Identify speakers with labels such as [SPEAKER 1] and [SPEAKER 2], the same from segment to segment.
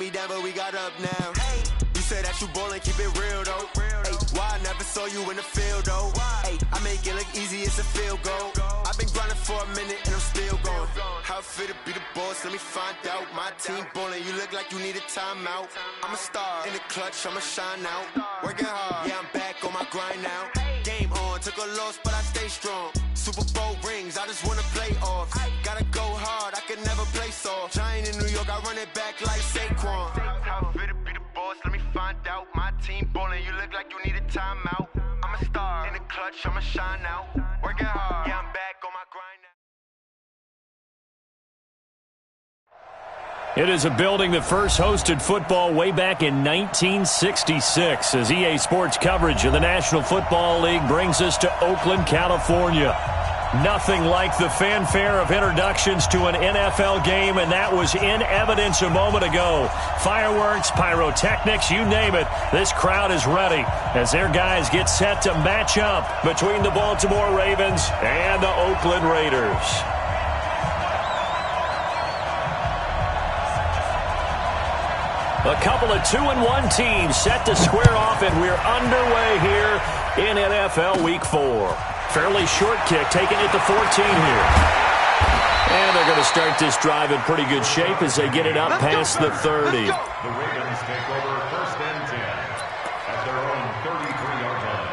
[SPEAKER 1] me down, but we got up now. You say that you ballin', keep it real, though. Why I never saw you in the field, though? I make it look easy, it's a field goal. I've been grinding for a minute, and I'm still going. How it feel to be the boss, let me find out. My team ballin', you look like you need a timeout. I'm a star, in the clutch, I'ma shine out. Working hard, yeah, I'm back on my grind now. Game on, took a loss, but I stay strong. Super Bowl rings, I just wanna play off. Gotta go hard, I can never play soft. Giant in New York, I run it back like Saquon. How it feel to be the boss, let me find out. My team ballin', you look like you need a timeout. I'm a star, in the clutch, I'ma shine out. Working hard, yeah, I'm back on my grind now.
[SPEAKER 2] It is a building that first hosted football way back in 1966 as EA Sports coverage of the National Football League brings us to Oakland, California. Nothing like the fanfare of introductions to an NFL game, and that was in evidence a moment ago. Fireworks, pyrotechnics, you name it. This crowd is ready as their guys get set to match up between the Baltimore Ravens and the Oakland Raiders. A couple of 2-1 teams set to square off, and we're underway here in NFL Week 4. Fairly short kick, taking it to 14 here. And they're going to start this drive in pretty good shape as they get it up past the 30.
[SPEAKER 3] The Ravens take over first and 10 at their own 33-yard line.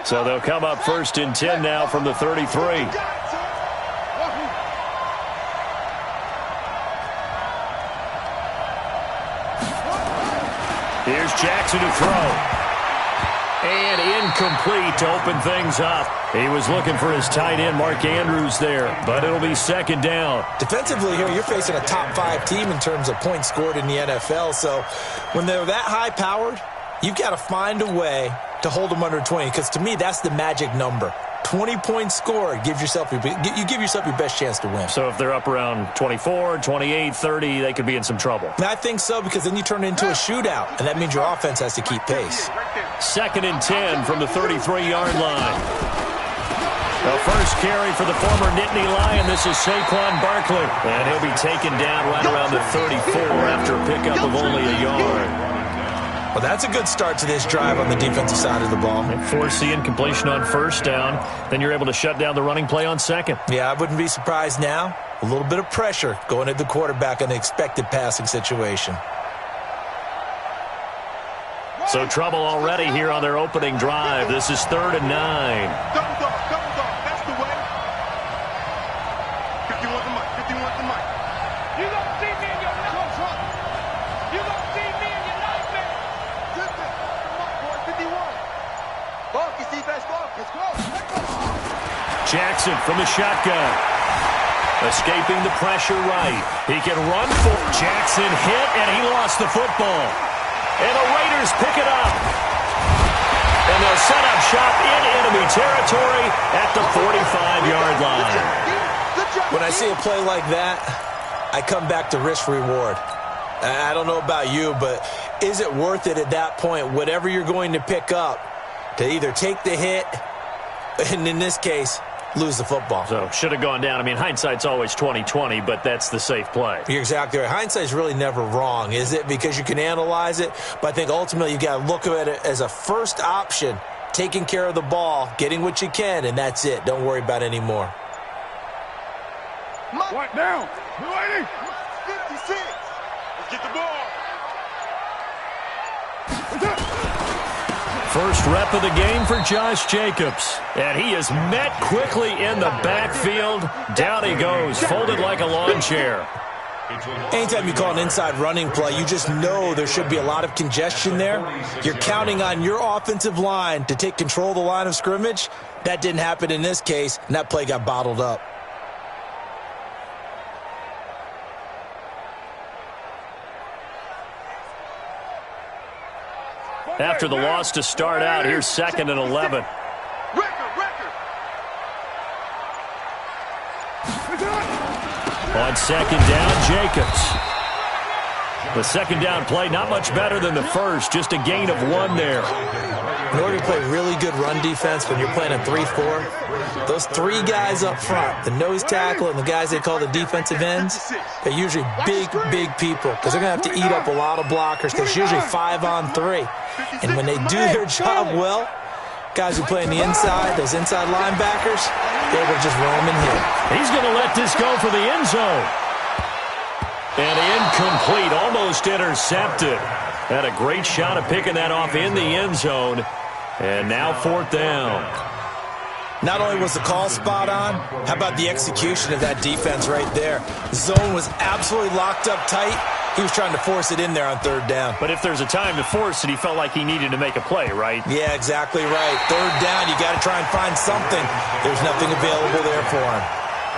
[SPEAKER 2] So they'll come up first and 10 now from the 33. Here's Jackson to throw. And incomplete to open things up. He was looking for his tight end, Mark Andrews, there, but it'll be second down.
[SPEAKER 4] Defensively here, you're facing a top-5 team in terms of points scored in the NFL, so when they're that high-powered, you've got to find a way to hold them under 20, because to me, that's the magic number. 20 points scored, you give yourself your best chance to win.
[SPEAKER 2] So if they're up around 24, 28, 30, they could be in some trouble.
[SPEAKER 4] I think so, because then you turn it into a shootout, and that means your offense has to keep pace.
[SPEAKER 2] Second and 10 from the 33-yard line. The first carry for the former Nittany Lion. This is Saquon Barkley, and he'll be taken down right around the 34 after a pickup of only a yard.
[SPEAKER 4] Well, that's a good start to this drive on the defensive side of the ball.
[SPEAKER 2] Force the incompletion on first down. Then you're able to shut down the running play on second.
[SPEAKER 4] Yeah, I wouldn't be surprised now. A little bit of pressure going at the quarterback in an expected passing situation.
[SPEAKER 2] So trouble already here on their opening drive. This is 3rd and 9.
[SPEAKER 5] Double dog. That's the way. 51 to Mike. 51 to Mike. You don't see me in your nightmare. You don't see me in your nightmare. Come on, boy. 51. Bucky, defense, Bucky. Let's go.
[SPEAKER 2] Jackson from the shotgun. Escaping the pressure right. He can run for Jackson hit, and he lost the football. And the Raiders pick it up. And they'll set up shop in enemy territory at the 45-yard line.
[SPEAKER 4] When I see a play like that, I come back to risk-reward. I don't know about you, but is it worth it at that point, whatever you're going to pick up, to either take the hit, and in this case, lose the football?
[SPEAKER 2] So should have gone down. I mean, hindsight's always 20/20, but that's the safe play.
[SPEAKER 4] You're exactly right. Hindsight's really never wrong, is it? Because you can analyze it, but I think ultimately you got to look at it as a first option, taking care of the ball, getting what you can, and that's it. Don't worry about it anymore.
[SPEAKER 5] What now? 56. Let's get the ball.
[SPEAKER 2] First rep of the game for Josh Jacobs. And he is met quickly in the backfield. Down he goes, folded like a lawn chair.
[SPEAKER 4] Anytime you call an inside running play, you just know there should be a lot of congestion there. You're counting on your offensive line to take control of the line of scrimmage. That didn't happen in this case, and that play got bottled up.
[SPEAKER 2] After the loss to start out, here's 2nd and 11. On second down, Jacobs. The second down play, not much better than the first, just a gain of 1 there.
[SPEAKER 4] In order to play really good run defense when you're playing a 3-4, those 3 guys up front, the nose tackle and the guys they call the defensive ends, they're usually big people because they're going to have to eat up a lot of blockers because it's usually 5-on-3. And when they do their job well, guys who play on the inside, those inside linebackers, they're able to just roam and hit.
[SPEAKER 2] He's going to let this go for the end zone. And incomplete, almost intercepted. Had a great shot at picking that off in the end zone. And now 4th down.
[SPEAKER 4] Not only was the call spot on, how about the execution of that defense right there? The zone was absolutely locked up tight. He was trying to force it in there on 3rd down.
[SPEAKER 2] But if there's a time to force it, he felt like he needed to make a play, right?
[SPEAKER 4] Yeah, exactly right. 3rd down, you got to try and find something. There's nothing available there for him.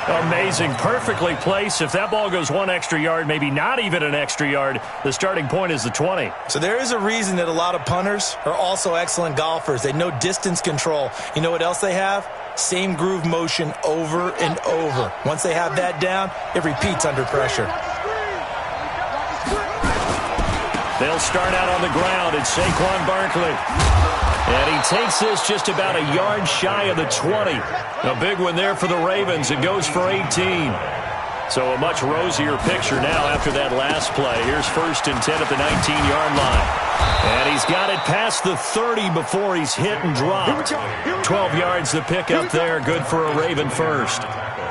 [SPEAKER 2] Amazing, perfectly placed. If that ball goes 1 extra yard, maybe not even an extra yard, the starting point is the 20.
[SPEAKER 4] So there is a reason that a lot of punters are also excellent golfers. They know distance control. You know what else they have? Same groove motion over and over. Once they have that down, it repeats under pressure.
[SPEAKER 2] They'll start out on the ground. It's Saquon Barkley. And he takes this just about a yard shy of the 20. A big one there for the Ravens. It goes for 18. So a much rosier picture now after that last play. Here's 1st and 10 at the 19-yard line. And he's got it past the 30 before he's hit and dropped. 12 yards to pick up there. Good for a Raven first.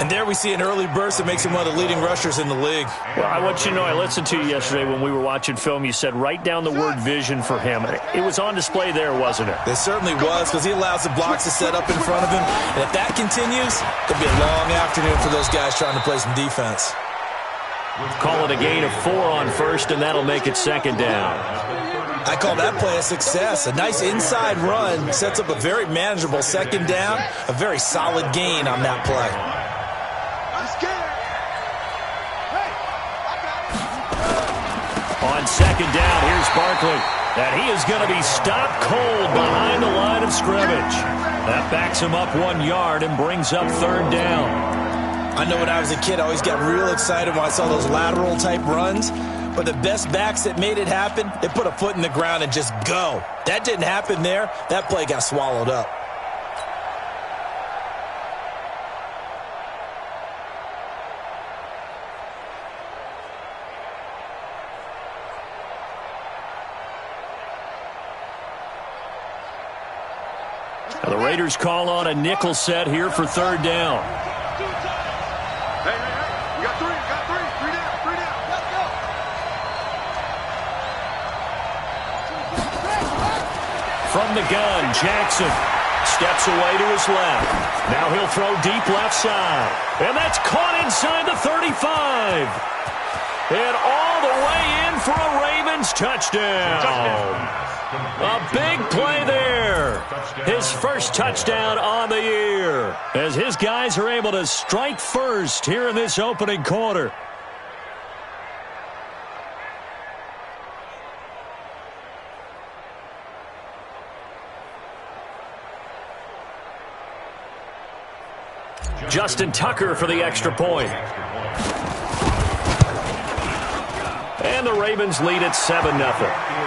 [SPEAKER 4] And there we see an early burst that makes him one of the leading rushers in the league.
[SPEAKER 2] Well, I want you to know, I listened to you yesterday when we were watching film. You said write down the word vision for him. It was on display there, wasn't it?
[SPEAKER 4] It certainly was, because he allows the blocks to set up in front of him. And if that continues, it'll be a long afternoon for those guys trying to play some defense.
[SPEAKER 2] Call it a gain of 4 on 1st, and that'll make it 2nd down.
[SPEAKER 4] I call that play a success. A nice inside run sets up a very manageable 2nd down. A very solid gain on that play.
[SPEAKER 2] On 2nd down, here's Barkley. And he is going to be stopped cold behind the line of scrimmage. That backs him up 1 yard and brings up 3rd down.
[SPEAKER 4] I know when I was a kid, I always got real excited when I saw those lateral-type runs. But the best backs that made it happen, they put a foot in the ground and just go. That didn't happen there. That play got swallowed up.
[SPEAKER 2] Now the Raiders call on a nickel set here for 3rd down.
[SPEAKER 5] Hey, you got 3 down. Let's go.
[SPEAKER 2] From the gun, Jackson steps away to his left. Now he'll throw deep left side. And that's caught inside the 35. And all the way in for a Ravens touchdown. A big play there. His first touchdown on the year, as his guys are able to strike first here in this opening quarter. Justin Tucker for the extra point. And the Ravens lead at 7-0.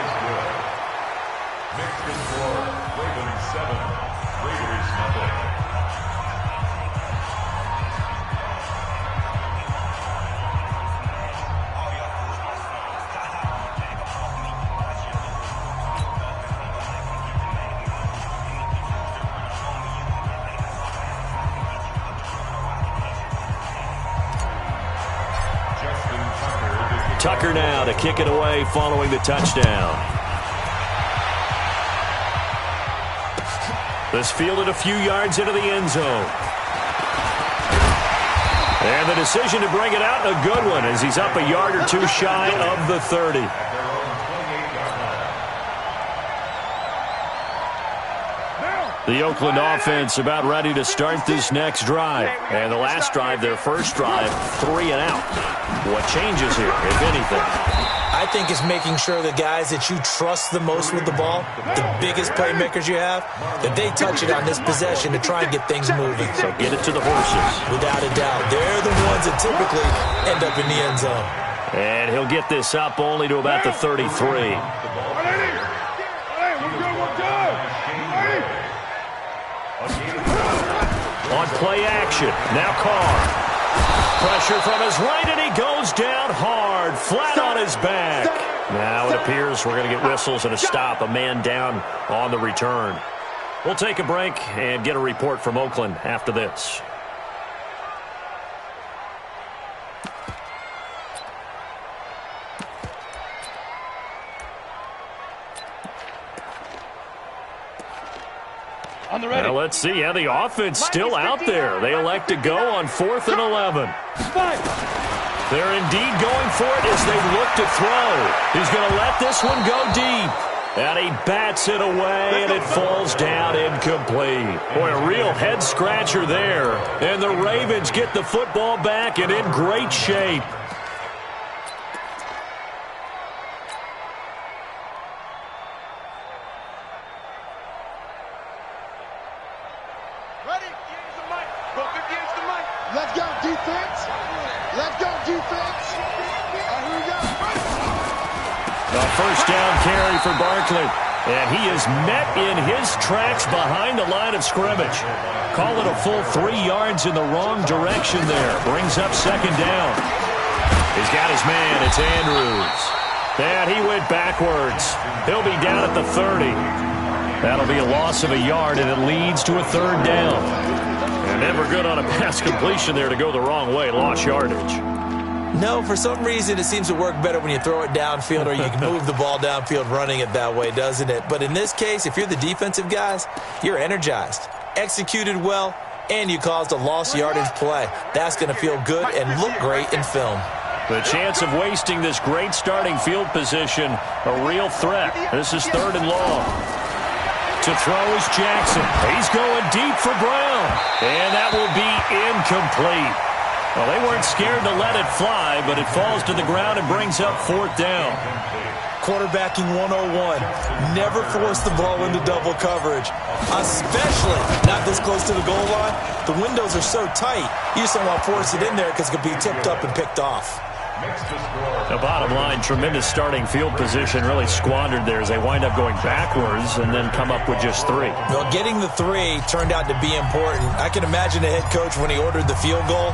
[SPEAKER 2] Tucker now to kick it away following the touchdown. This fielded a few yards into the end zone. And the decision to bring it out, a good one, as he's up a yard or two shy of the 30. The Oakland offense about ready to start this next drive. And the last drive, their first drive, 3 and out. What changes here, if anything?
[SPEAKER 4] I think it's making sure the guys that you trust the most with the ball, the biggest playmakers you have, that they touch it on this possession to try and get things moving.
[SPEAKER 2] So get it to the horses.
[SPEAKER 4] Without a doubt. They're the ones that typically end up in the end zone.
[SPEAKER 2] And he'll get this up only to about the 33. On play action, now Carr. Pressure from his right, and he goes down hard, flat on his back. Now it appears we're going to get whistles and a stop, a man down on the return. We'll take a break and get a report from Oakland after this. Now let's see how the offense still out there. They elect to go on 4th and 11. They're indeed going for it as they look to throw. He's going to let this one go deep. And he bats it away, and it falls down incomplete. Boy, a real head-scratcher there. And the Ravens get the football back and in great shape.
[SPEAKER 5] Let's go, defense. Let's go, defense. Here we go.
[SPEAKER 2] A first down carry for Barkley. And he is met in his tracks behind the line of scrimmage. Call it a full 3 yards in the wrong direction there. Brings up 2nd down. He's got his man. It's Andrews. And he went backwards. He'll be down at the 30. That'll be a loss of a yard, and it leads to a 3rd down. And never good on a pass completion there to go the wrong way. Lost yardage.
[SPEAKER 4] No, for some reason it seems to work better when you throw it downfield or you can move the ball downfield running it that way, doesn't it? But in this case, if you're the defensive guys, you're energized, executed well, and you caused a lost yardage play. That's going to feel good and look great in film.
[SPEAKER 2] The chance of wasting this great starting field position, a real threat. This is 3rd and long. To throw is Jackson. He's going deep for Brown. And that will be incomplete. Well, they weren't scared to let it fly, but it falls to the ground and brings up 4th down.
[SPEAKER 4] Quarterbacking 101. Never force the ball into double coverage, especially not this close to the goal line. The windows are so tight, you just don't want to force it in there because it could be tipped up and picked off.
[SPEAKER 2] The bottom line, tremendous starting field position, really squandered there as they wind up going backwards and then come up with just 3.
[SPEAKER 4] Well, getting the 3 turned out to be important. I can imagine the head coach when he ordered the field goal.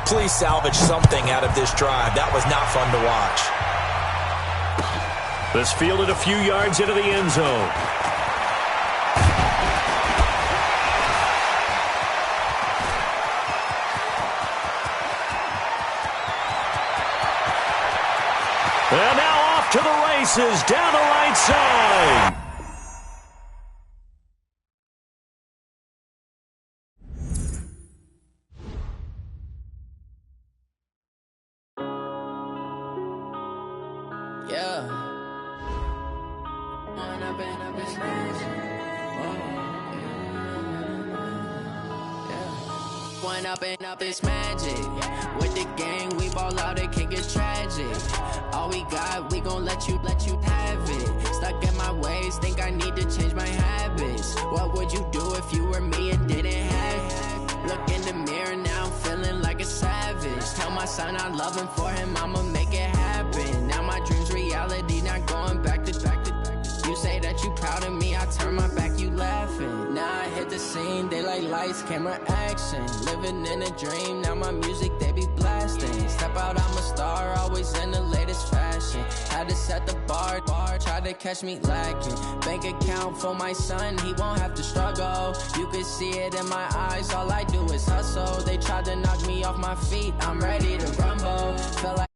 [SPEAKER 4] Please salvage something out of this drive. That was not fun to watch.
[SPEAKER 2] This fielded a few yards into the end zone. And now off to the races down the right side.
[SPEAKER 6] Up this magic with the gang, we ball out, it can get tragic. All we got, we gon' let you have it. Stuck in my ways, think I need to change my habits. What would you do if you were me and didn't have it? Look in the mirror now, I'm feeling like a savage. Tell my son I love him, for him I'ma make it happen. Now my dreams reality, not going back to. You say that you proud of me, I turn my back, you laughing. Now I hit the scene, they like lights, camera, action. Living in a dream, now my music, they be blasting. Step out, I'm a star, always in the latest fashion. Had to set the bar, try to catch me lacking. Bank account for my son, he won't have to struggle. You can see it in my eyes, all I do is hustle. They tried to knock me off my feet, I'm ready to rumble. Felt like